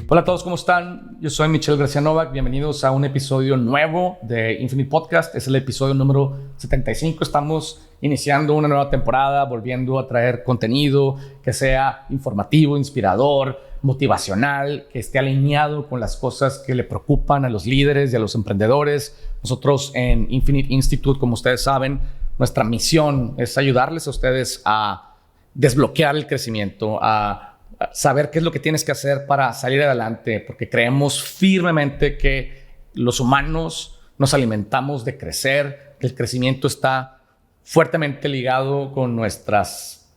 Hola a todos, ¿cómo están? Yo soy Michelle García Novak. Bienvenidos a un episodio nuevo de Infinite Podcast. Es el episodio número 75. Estamos iniciando una nueva temporada, volviendo a traer contenido que sea informativo, inspirador, motivacional, que esté alineado con las cosas que le preocupan a los líderes y a los emprendedores. Nosotros en Infinite Institute, como ustedes saben, nuestra misión es ayudarles a ustedes a desbloquear el crecimiento, a saber qué es lo que tienes que hacer para salir adelante, porque creemos firmemente que los humanos nos alimentamos de crecer, que el crecimiento está fuertemente ligado con nuestras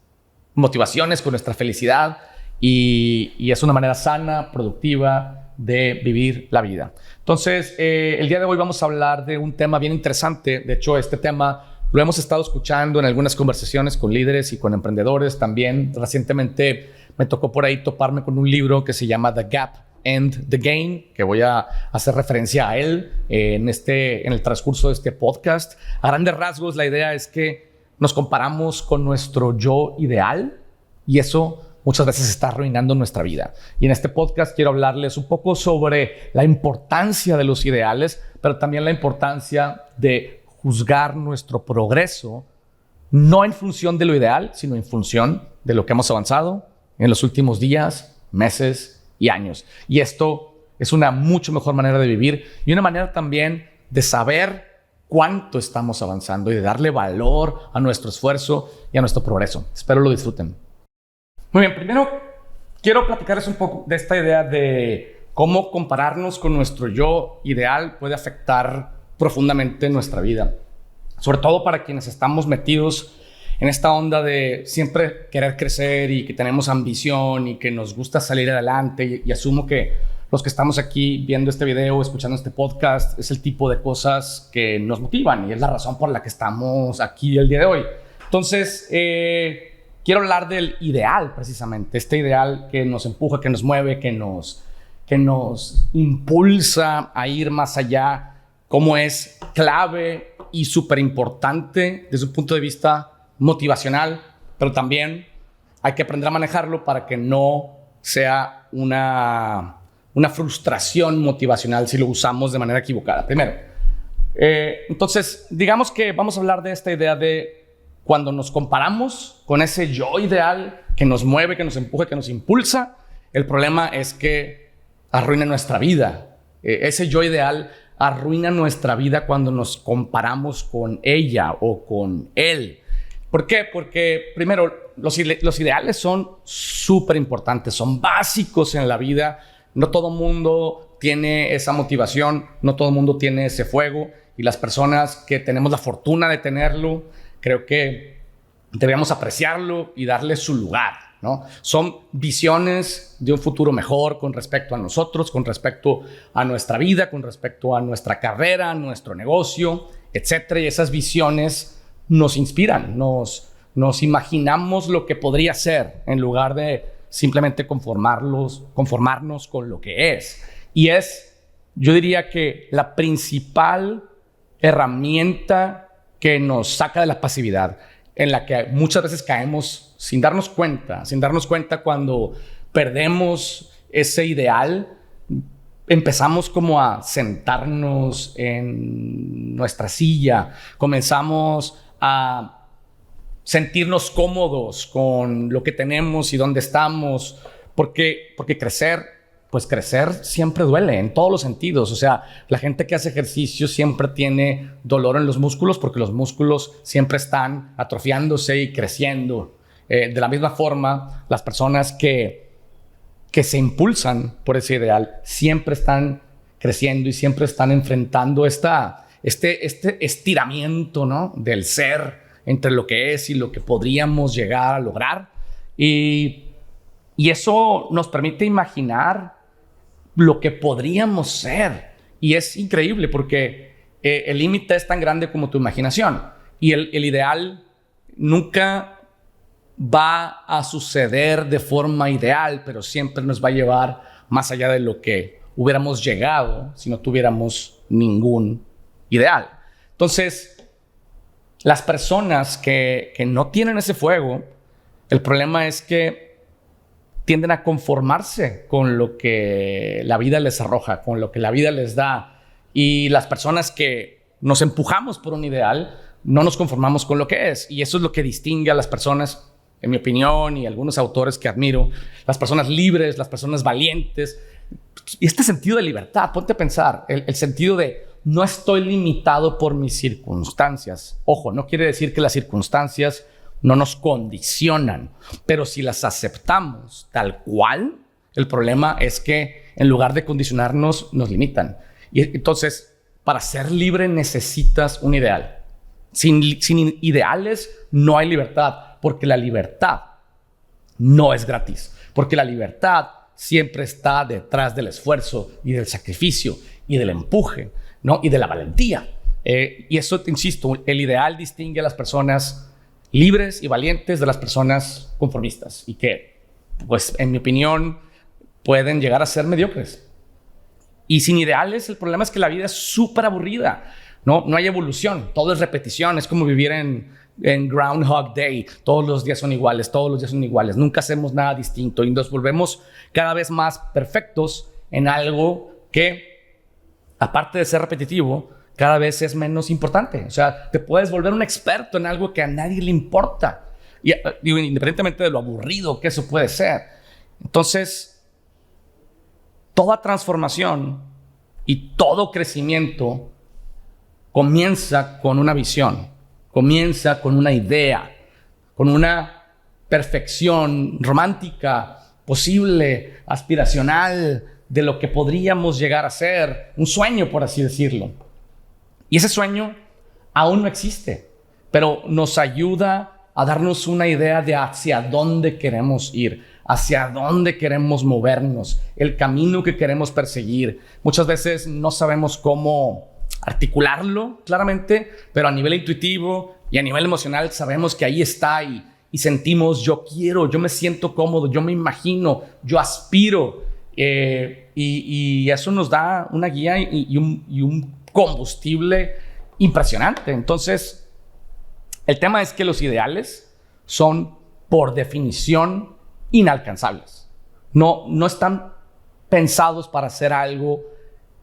motivaciones, con nuestra felicidad y es una manera sana, productiva de vivir la vida. Entonces, el día de hoy vamos a hablar de un tema bien interesante. De hecho, este tema lo hemos estado escuchando en algunas conversaciones con líderes y con emprendedores también. Recientemente me tocó por ahí toparme con un libro que se llama The Gap and the Gain, que voy a hacer referencia a él en el transcurso de este podcast. A grandes rasgos, la idea es que nos comparamos con nuestro yo ideal y eso muchas veces está arruinando nuestra vida. Y en este podcast quiero hablarles un poco sobre la importancia de los ideales, pero también la importancia de juzgar nuestro progreso no en función de lo ideal, sino en función de lo que hemos avanzado en los últimos días, meses y años. Y esto es una mucho mejor manera de vivir y una manera también de saber cuánto estamos avanzando y de darle valor a nuestro esfuerzo y a nuestro progreso. Espero lo disfruten. Muy bien, primero quiero platicarles un poco de esta idea de cómo compararnos con nuestro yo ideal puede afectar profundamente nuestra vida. Sobre todo para quienes estamos metidos en esta onda de siempre querer crecer y que tenemos ambición y que nos gusta salir adelante y asumo que los que estamos aquí viendo este video, escuchando este podcast, es el tipo de cosas que nos motivan y es la razón por la que estamos aquí el día de hoy. Entonces, quiero hablar del ideal precisamente, este ideal que nos empuja, que nos mueve, que nos impulsa a ir más allá, cómo es clave y súper importante desde un punto de vista motivacional, pero también hay que aprender a manejarlo para que no sea una frustración motivacional si lo usamos de manera equivocada. Primero, entonces, digamos que vamos a hablar de esta idea de cuando nos comparamos con ese yo ideal que nos mueve, que nos empuja, que nos impulsa, el problema es que arruina nuestra vida. Ese yo ideal arruina nuestra vida cuando nos comparamos con ella o con él. ¿Por qué? Porque primero, los ideales son súper importantes, son básicos en la vida. No todo mundo tiene esa motivación, no todo mundo tiene ese fuego y las personas que tenemos la fortuna de tenerlo, creo que debemos apreciarlo y darle su lugar, ¿no? Son visiones de un futuro mejor con respecto a nosotros, con respecto a nuestra vida, con respecto a nuestra carrera, nuestro negocio, etcétera. Y esas visiones nos inspiran, nos imaginamos lo que podría ser en lugar de simplemente conformarnos con lo que es. Y es, yo diría que la principal herramienta que nos saca de la pasividad, en la que muchas veces caemos sin darnos cuenta cuando perdemos ese ideal. Empezamos como a sentarnos en nuestra silla, comenzamos a sentirnos cómodos con lo que tenemos y dónde estamos, porque crecer siempre duele en todos los sentidos. O sea, la gente que hace ejercicio siempre tiene dolor en los músculos porque los músculos siempre están atrofiándose y creciendo. De la misma forma, las personas que se impulsan por ese ideal siempre están creciendo y siempre están enfrentando este estiramiento, ¿no?, del ser entre lo que es y lo que podríamos llegar a lograr. Y eso nos permite imaginar lo que podríamos ser. Y es increíble porque el límite es tan grande como tu imaginación. Y el ideal nunca va a suceder de forma ideal, pero siempre nos va a llevar más allá de lo que hubiéramos llegado si no tuviéramos ningún ideal. Entonces, las personas que no tienen ese fuego, el problema es que tienden a conformarse con lo que la vida les arroja, con lo que la vida les da. Y las personas que nos empujamos por un ideal, no nos conformamos con lo que es. Y eso es lo que distingue a las personas, en mi opinión, y algunos autores que admiro, las personas libres, las personas valientes. Y este sentido de libertad, ponte a pensar, el sentido de no estoy limitado por mis circunstancias. Ojo, no quiere decir que las circunstancias no nos condicionan, pero si las aceptamos tal cual, el problema es que en lugar de condicionarnos, nos limitan. Y entonces, para ser libre necesitas un ideal. Sin ideales no hay libertad, porque la libertad no es gratis, porque la libertad siempre está detrás del esfuerzo y del sacrificio y del empuje, ¿no? Y de la valentía. Y eso, te insisto, el ideal distingue a las personas libres y valientes de las personas conformistas y que, pues, en mi opinión, pueden llegar a ser mediocres. Y sin ideales, el problema es que la vida es súper aburrida. No hay evolución, todo es repetición, es como vivir en Groundhog Day. Todos los días son iguales, nunca hacemos nada distinto y nos volvemos cada vez más perfectos en algo que, aparte de ser repetitivo, cada vez es menos importante. O sea, te puedes volver un experto en algo que a nadie le importa, y, digo, independientemente de lo aburrido que eso puede ser. Entonces, toda transformación y todo crecimiento comienza con una visión, comienza con una idea, con una perfección romántica, posible, aspiracional, de lo que podríamos llegar a ser, un sueño, por así decirlo. Y ese sueño aún no existe, pero nos ayuda a darnos una idea de hacia dónde queremos ir, hacia dónde queremos movernos, el camino que queremos perseguir. Muchas veces no sabemos cómo articularlo claramente, pero a nivel intuitivo y a nivel emocional sabemos que ahí está y sentimos, yo quiero, yo me siento cómodo, yo me imagino, yo aspiro. Y eso nos da una guía y un combustible impresionante. Entonces, el tema es que los ideales son, por definición, inalcanzables. No están pensados para hacer algo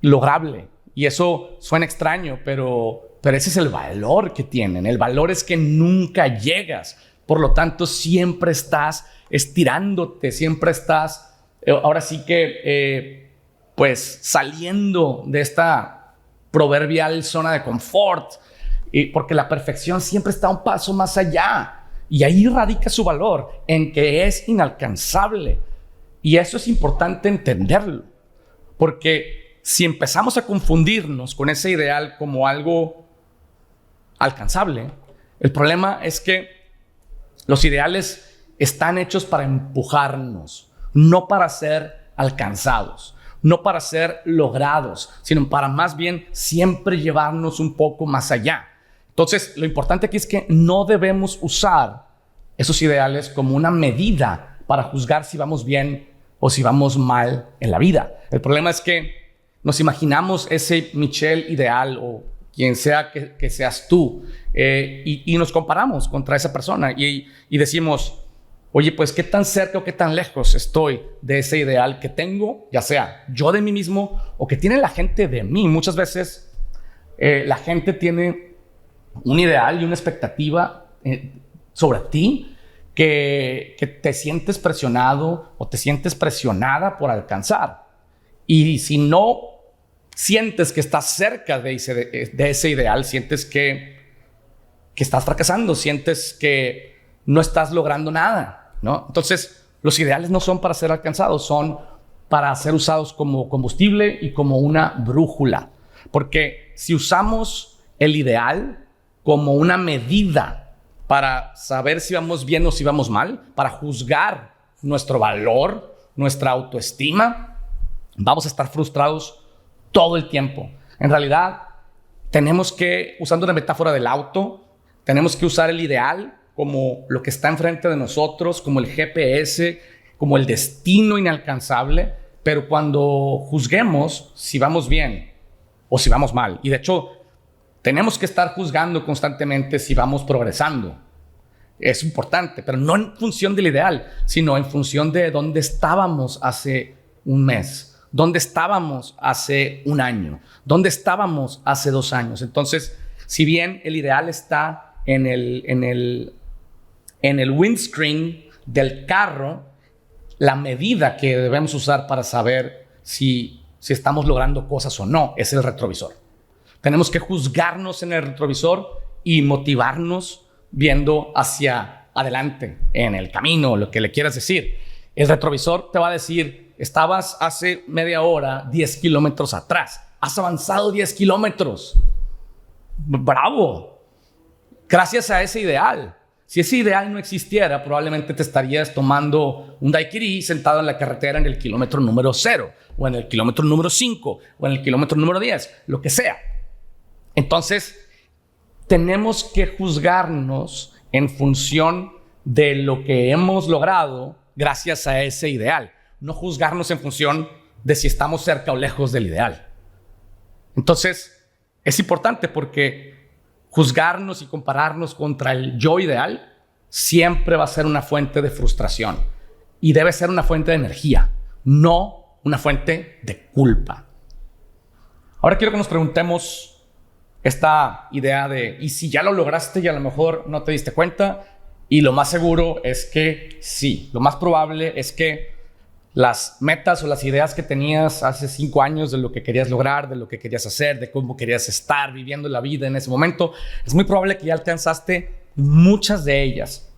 lograble. Y eso suena extraño, pero ese es el valor que tienen. El valor es que nunca llegas. Por lo tanto, siempre estás estirándote, siempre estás, ahora sí que, pues, saliendo de esta proverbial zona de confort, porque la perfección siempre está un paso más allá. Y ahí radica su valor, en que es inalcanzable. Y eso es importante entenderlo, porque si empezamos a confundirnos con ese ideal como algo alcanzable, el problema es que los ideales están hechos para empujarnos, no para ser alcanzados, no para ser logrados, sino para más bien siempre llevarnos un poco más allá. Entonces, lo importante aquí es que no debemos usar esos ideales como una medida para juzgar si vamos bien o si vamos mal en la vida. El problema es que nos imaginamos ese Michelle ideal o quien sea que seas tú y nos comparamos contra esa persona y decimos, oye, pues qué tan cerca o qué tan lejos estoy de ese ideal que tengo, ya sea yo de mí mismo o que tiene la gente de mí. Muchas veces la gente tiene un ideal y una expectativa sobre ti que te sientes presionado o te sientes presionada por alcanzar. Y si no sientes que estás cerca de ese ideal, sientes que estás fracasando, sientes que no estás logrando nada, ¿no? Entonces, los ideales no son para ser alcanzados, son para ser usados como combustible y como una brújula. Porque si usamos el ideal como una medida para saber si vamos bien o si vamos mal, para juzgar nuestro valor, nuestra autoestima, vamos a estar frustrados todo el tiempo. En realidad, tenemos que, usando una metáfora del auto, tenemos que usar el ideal como lo que está enfrente de nosotros, como el GPS, como el destino inalcanzable, pero cuando juzguemos si vamos bien o si vamos mal, y de hecho, tenemos que estar juzgando constantemente si vamos progresando. es importante, pero no en función del ideal, sino en función de dónde estábamos hace un mes, dónde estábamos hace un año, dónde estábamos hace 2 años. Entonces, si bien el ideal está en el windscreen del carro, la medida que debemos usar para saber si estamos logrando cosas o no es el retrovisor. Tenemos que juzgarnos en el retrovisor y motivarnos viendo hacia adelante en el camino, lo que le quieras decir. El retrovisor te va a decir, estabas hace media hora 10 kilómetros atrás, has avanzado 10 kilómetros. ¡Bravo! Gracias a ese ideal. Si ese ideal no existiera, probablemente te estarías tomando un daiquiri sentado en la carretera en el kilómetro número 0, o en el kilómetro número 5, o en el kilómetro número 10, lo que sea. Entonces, tenemos que juzgarnos en función de lo que hemos logrado gracias a ese ideal. No juzgarnos en función de si estamos cerca o lejos del ideal. Entonces, es importante porque juzgarnos y compararnos contra el yo ideal siempre va a ser una fuente de frustración y debe ser una fuente de energía, no una fuente de culpa. Ahora quiero que nos preguntemos esta idea de, ¿y si ya lo lograste y a lo mejor no te diste cuenta? Y lo más seguro es que sí. Lo más probable es que las metas o las ideas que tenías hace 5 años de lo que querías lograr, de lo que querías hacer, de cómo querías estar viviendo la vida en ese momento, es muy probable que ya alcanzaste muchas de ellas.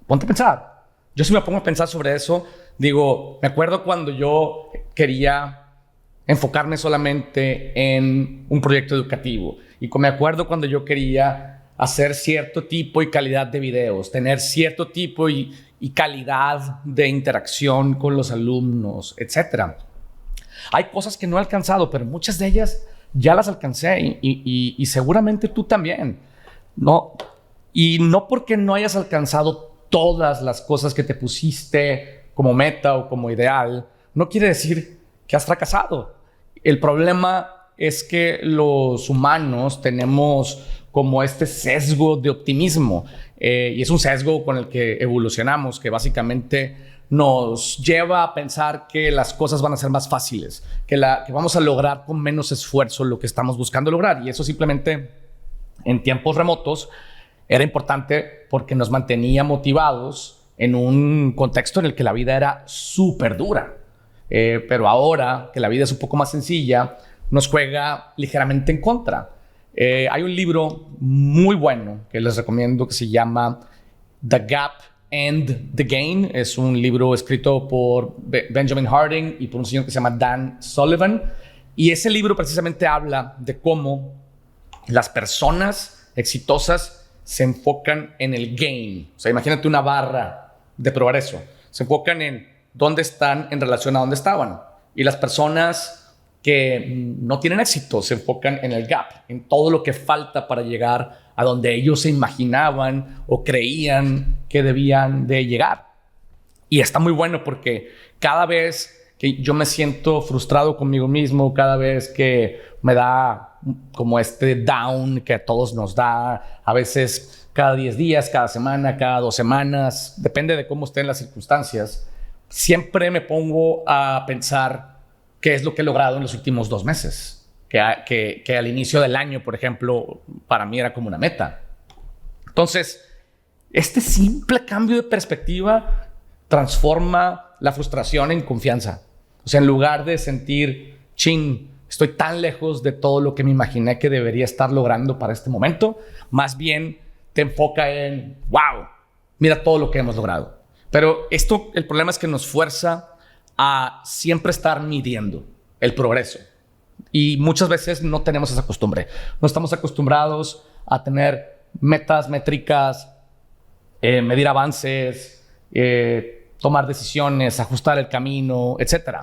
Ponte a pensar. Yo si me pongo a pensar sobre eso, digo, me acuerdo cuando yo quería enfocarme solamente en un proyecto educativo y me acuerdo cuando yo quería hacer cierto tipo y calidad de videos, tener cierto tipo y calidad de interacción con los alumnos, etc. Hay cosas que no he alcanzado, pero muchas de ellas ya las alcancé y seguramente tú también. Y no porque no hayas alcanzado todas las cosas que te pusiste como meta o como ideal, no quiere decir que has fracasado. El problema es que los humanos tenemos como este sesgo de optimismo y es un sesgo con el que evolucionamos, que básicamente nos lleva a pensar que las cosas van a ser más fáciles, que vamos a lograr con menos esfuerzo lo que estamos buscando lograr, y eso simplemente en tiempos remotos era importante porque nos mantenía motivados en un contexto en el que la vida era súper dura. Pero ahora que la vida es un poco más sencilla, nos juega ligeramente en contra. Hay un libro muy bueno que les recomiendo que se llama The Gap and the Gain. Es un libro escrito por Benjamin Harding y por un señor que se llama Dan Sullivan. Y ese libro precisamente habla de cómo las personas exitosas se enfocan en el gain. O sea, imagínate una barra de progreso. Se enfocan en dónde están en relación a dónde estaban. Y las personas que no tienen éxito se enfocan en el gap, en todo lo que falta para llegar a donde ellos se imaginaban o creían que debían de llegar. Y está muy bueno porque cada vez que yo me siento frustrado conmigo mismo, cada vez que me da como este down que a todos nos da, a veces cada 10 días, cada semana, cada 2 semanas, depende de cómo estén las circunstancias, siempre me pongo a pensar qué es lo que he logrado en los últimos 2 meses, que al inicio del año, por ejemplo, para mí era como una meta. Entonces, este simple cambio de perspectiva transforma la frustración en confianza. O sea, en lugar de sentir, estoy tan lejos de todo lo que me imaginé que debería estar logrando para este momento, más bien te enfoca en, wow, mira todo lo que hemos logrado. Pero el problema es que nos fuerza a siempre estar midiendo el progreso. Y muchas veces no tenemos esa costumbre. No estamos acostumbrados a tener metas, métricas, medir avances, tomar decisiones, ajustar el camino, etc.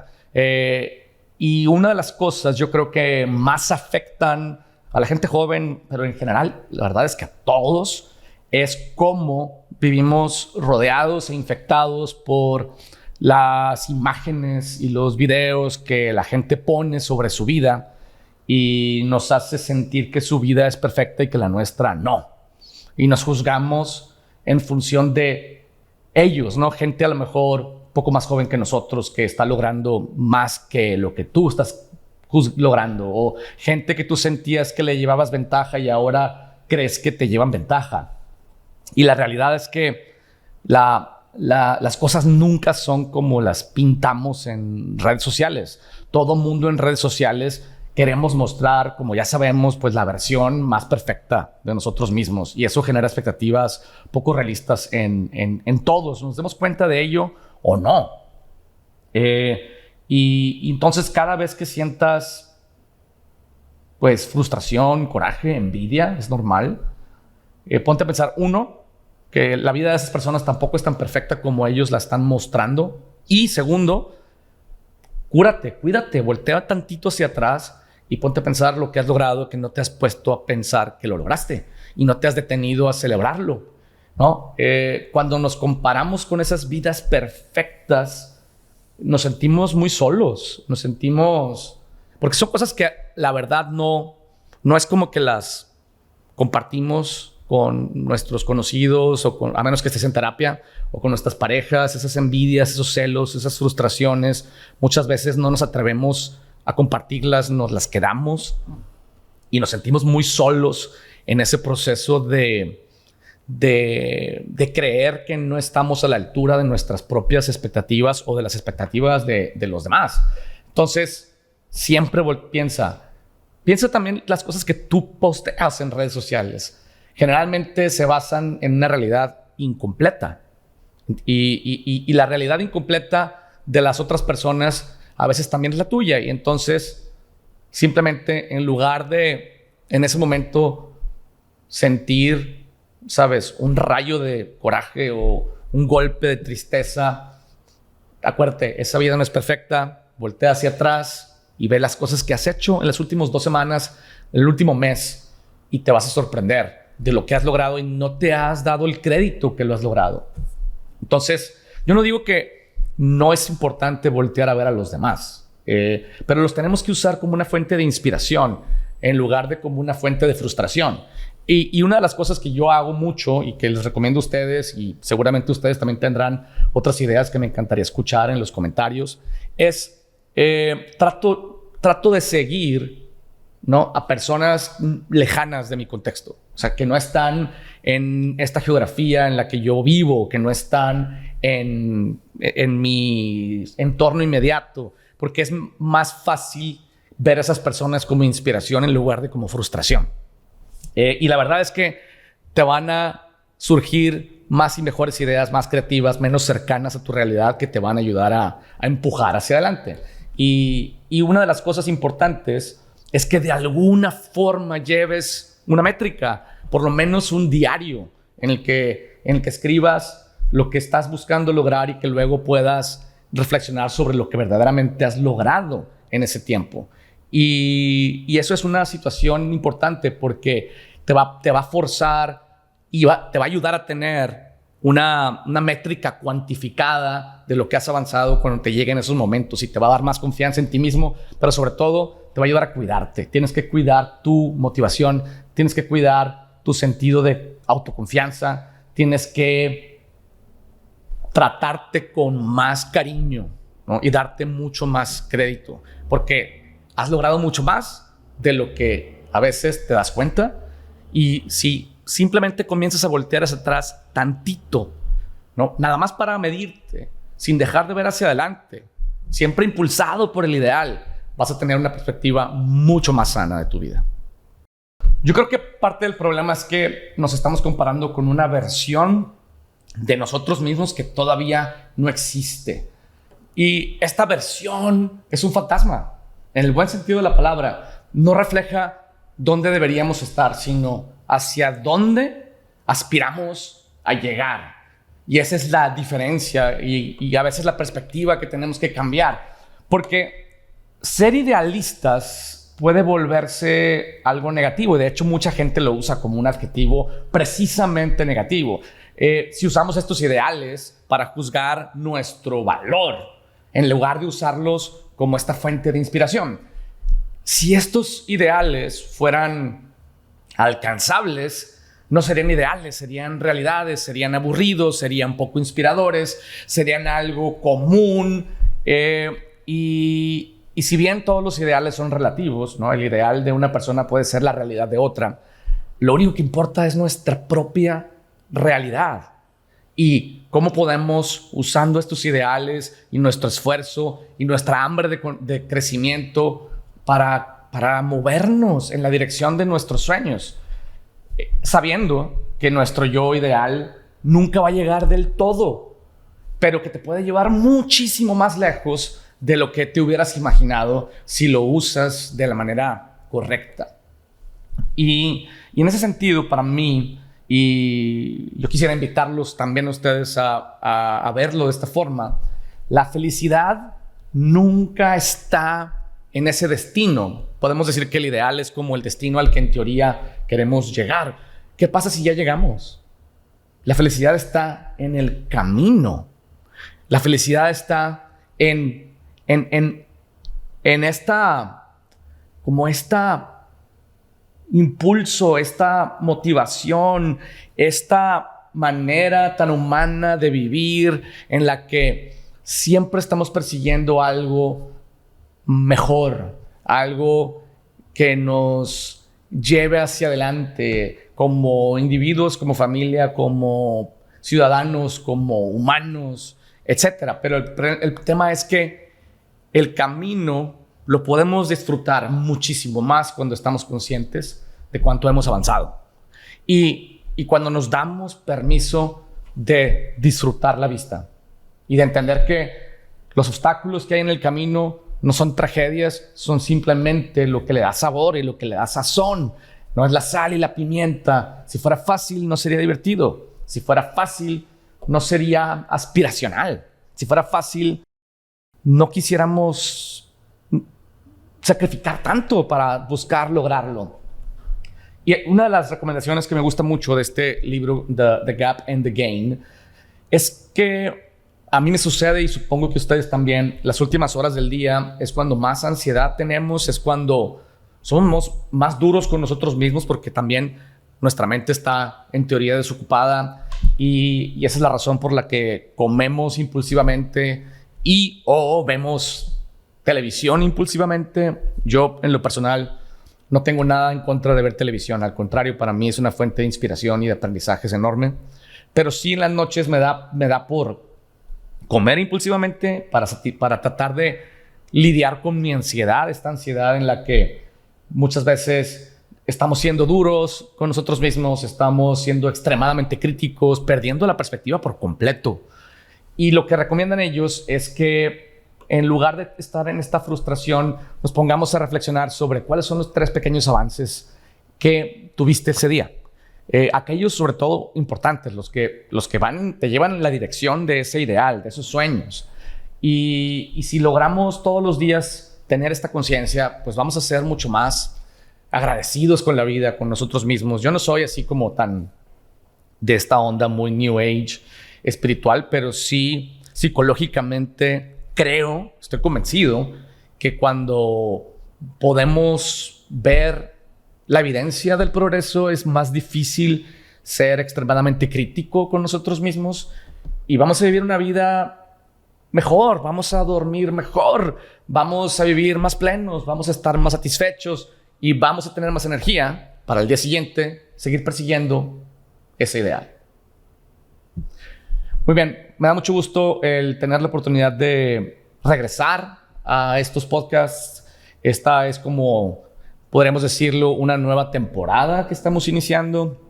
Y una de las cosas yo creo que más afectan a la gente joven, pero en general, la verdad es que a todos, es cómo vivimos rodeados e infectados por las imágenes y los videos que la gente pone sobre su vida y nos hace sentir que su vida es perfecta y que la nuestra no. Y nos juzgamos en función de ellos, ¿no? Gente a lo mejor un poco más joven que nosotros que está logrando más que lo que tú estás logrando, o gente que tú sentías que le llevabas ventaja y ahora crees que te llevan ventaja. Y la realidad es que las cosas nunca son como las pintamos en redes sociales. Todo mundo en redes sociales queremos mostrar, como ya sabemos, pues la versión más perfecta de nosotros mismos. Y eso genera expectativas poco realistas en todos. ¿Nos demos cuenta de ello o no? Y entonces cada vez que sientas pues frustración, coraje, envidia, es normal. Ponte a pensar, uno, que la vida de esas personas tampoco es tan perfecta como ellos la están mostrando. Y segundo, cuídate, voltea tantito hacia atrás y ponte a pensar lo que has logrado, que no te has puesto a pensar que lo lograste y no te has detenido a celebrarlo, ¿no? Cuando nos comparamos con esas vidas perfectas, nos sentimos muy solos, porque son cosas que la verdad no es como que las compartimos con nuestros conocidos a menos que estés en terapia, o con nuestras parejas. Esas envidias, esos celos, esas frustraciones, muchas veces no nos atrevemos a compartirlas, nos las quedamos y nos sentimos muy solos en ese proceso de creer que no estamos a la altura de nuestras propias expectativas o de las expectativas de los demás. Entonces, siempre piensa también las cosas que tú posteas en redes sociales. Generalmente se basan en una realidad incompleta. Y la realidad incompleta de las otras personas a veces también es la tuya. Y entonces, simplemente en lugar de en ese momento sentir, ¿sabes?, un rayo de coraje o un golpe de tristeza, acuérdate, esa vida no es perfecta. Voltea hacia atrás y ve las cosas que has hecho en las últimas 2 semanas, el último mes, y te vas a sorprender de lo que has logrado y no te has dado el crédito que lo has logrado. Entonces, yo no digo que no es importante voltear a ver a los demás, pero los tenemos que usar como una fuente de inspiración en lugar de como una fuente de frustración. Y una de las cosas que yo hago mucho y que les recomiendo a ustedes, y seguramente ustedes también tendrán otras ideas que me encantaría escuchar en los comentarios, es trato de seguir, ¿no?, a personas lejanas de mi contexto. O sea, que no están en esta geografía en la que yo vivo, que no están en mi entorno inmediato, porque es más fácil ver a esas personas como inspiración en lugar de como frustración. Y la verdad es que te van a surgir más y mejores ideas, más creativas, menos cercanas a tu realidad, que te van a ayudar a empujar hacia adelante. Y una de las cosas importantes es que de alguna forma lleves una métrica, por lo menos un diario en el que escribas lo que estás buscando lograr y que luego puedas reflexionar sobre lo que verdaderamente has logrado en ese tiempo. Y eso es una situación importante porque te va a forzar y te va a ayudar a tener una métrica cuantificada de lo que has avanzado cuando te lleguen esos momentos, y te va a dar más confianza en ti mismo, pero sobre todo te va a ayudar a cuidarte. Tienes que cuidar tu motivación, tienes que cuidar tu sentido de autoconfianza, tienes que tratarte con más cariño, ¿no?, y darte mucho más crédito, porque has logrado mucho más de lo que a veces te das cuenta. Y si simplemente comienzas a voltear hacia atrás tantito, ¿no?, nada más para medirte, sin dejar de ver hacia adelante, siempre impulsado por el ideal, vas a tener una perspectiva mucho más sana de tu vida. Yo creo que parte del problema es que nos estamos comparando con una versión de nosotros mismos que todavía no existe. Y esta versión es un fantasma, en el buen sentido de la palabra. No refleja dónde deberíamos estar, sino hacia dónde aspiramos a llegar. Y esa es la diferencia y a veces la perspectiva que tenemos que cambiar. Porque ser idealistas puede volverse algo negativo. Y de hecho, mucha gente lo usa como un adjetivo precisamente negativo. Si usamos estos ideales para juzgar nuestro valor, en lugar de usarlos como esta fuente de inspiración. Si estos ideales fueran alcanzables, no serían ideales, serían realidades, serían aburridos, serían poco inspiradores, serían algo común. Y si bien todos los ideales son relativos, ¿no? El ideal de una persona puede ser la realidad de otra. Lo único que importa es nuestra propia realidad y cómo podemos, usando estos ideales y nuestro esfuerzo y nuestra hambre de crecimiento para movernos en la dirección de nuestros sueños, sabiendo que nuestro yo ideal nunca va a llegar del todo, pero que te puede llevar muchísimo más lejos de lo que te hubieras imaginado si lo usas de la manera correcta. Y en ese sentido, para mí, y yo quisiera invitarlos también a ustedes a verlo de esta forma, la felicidad nunca está en ese destino. Podemos decir que el ideal es como el destino al que en teoría queremos llegar. ¿Qué pasa si ya llegamos? La felicidad está en el camino. La felicidad está en esta impulso, esta motivación, esta manera tan humana de vivir en la que siempre estamos persiguiendo algo mejor, algo que nos lleve hacia adelante como individuos, como familia, como ciudadanos, como humanos, etc. Pero el tema es que el camino lo podemos disfrutar muchísimo más cuando estamos conscientes de cuánto hemos avanzado. Y cuando nos damos permiso de disfrutar la vista y de entender que los obstáculos que hay en el camino no son tragedias, son simplemente lo que le da sabor y lo que le da sazón. No es la sal y la pimienta. Si fuera fácil, no sería divertido. Si fuera fácil, no sería aspiracional. Si fuera fácil, no quisiéramos sacrificar tanto para buscar lograrlo. Y una de las recomendaciones que me gusta mucho de este libro, The Gap and the Gain, es que a mí me sucede, y supongo que ustedes también, las últimas horas del día es cuando más ansiedad tenemos, es cuando somos más duros con nosotros mismos, porque también nuestra mente está en teoría desocupada, y esa es la razón por la que comemos impulsivamente o vemos televisión impulsivamente. Yo, en lo personal, no tengo nada en contra de ver televisión. Al contrario, para mí es una fuente de inspiración y de aprendizajes enorme. Pero sí, en las noches me da por comer impulsivamente para tratar de lidiar con mi ansiedad, esta ansiedad en la que muchas veces estamos siendo duros con nosotros mismos, estamos siendo extremadamente críticos, perdiendo la perspectiva por completo. Y lo que recomiendan ellos es que en lugar de estar en esta frustración, nos pongamos a reflexionar sobre cuáles son los 3 pequeños avances que tuviste ese día. Aquellos sobre todo importantes, los que te llevan en la dirección de ese ideal, de esos sueños. Y si logramos todos los días tener esta conciencia, pues vamos a ser mucho más agradecidos con la vida, con nosotros mismos. Yo no soy así como tan de esta onda muy New Age espiritual, pero sí psicológicamente estoy convencido que cuando podemos ver la evidencia del progreso es más difícil ser extremadamente crítico con nosotros mismos y vamos a vivir una vida mejor, vamos a dormir mejor, vamos a vivir más plenos, vamos a estar más satisfechos y vamos a tener más energía para el día siguiente seguir persiguiendo ese ideal. Muy bien, me da mucho gusto el tener la oportunidad de regresar a estos podcasts. Esta es como, podríamos decirlo, una nueva temporada que estamos iniciando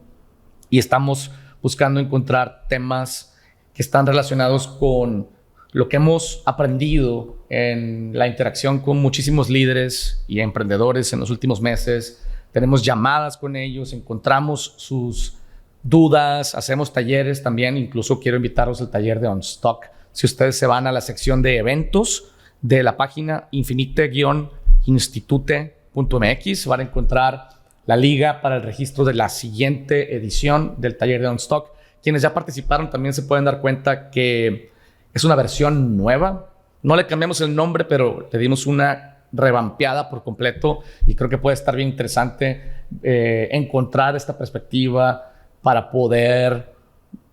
y estamos buscando encontrar temas que están relacionados con lo que hemos aprendido en la interacción con muchísimos líderes y emprendedores en los últimos meses. Tenemos llamadas con ellos, encontramos sus dudas, hacemos talleres también. Incluso quiero invitarlos al taller de Unstock. Si ustedes se van a la sección de eventos de la página infinite-institute.mx, van a encontrar la liga para el registro de la siguiente edición del taller de Unstock. Quienes ya participaron también se pueden dar cuenta que es una versión nueva. No le cambiamos el nombre, pero le dimos una revampeada por completo y creo que puede estar bien interesante encontrar esta perspectiva para poder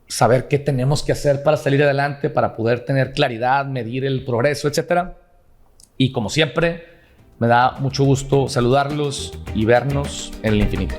saber qué tenemos que hacer para salir adelante, para poder tener claridad, medir el progreso, etc. Y como siempre, me da mucho gusto saludarlos y vernos en el infinito.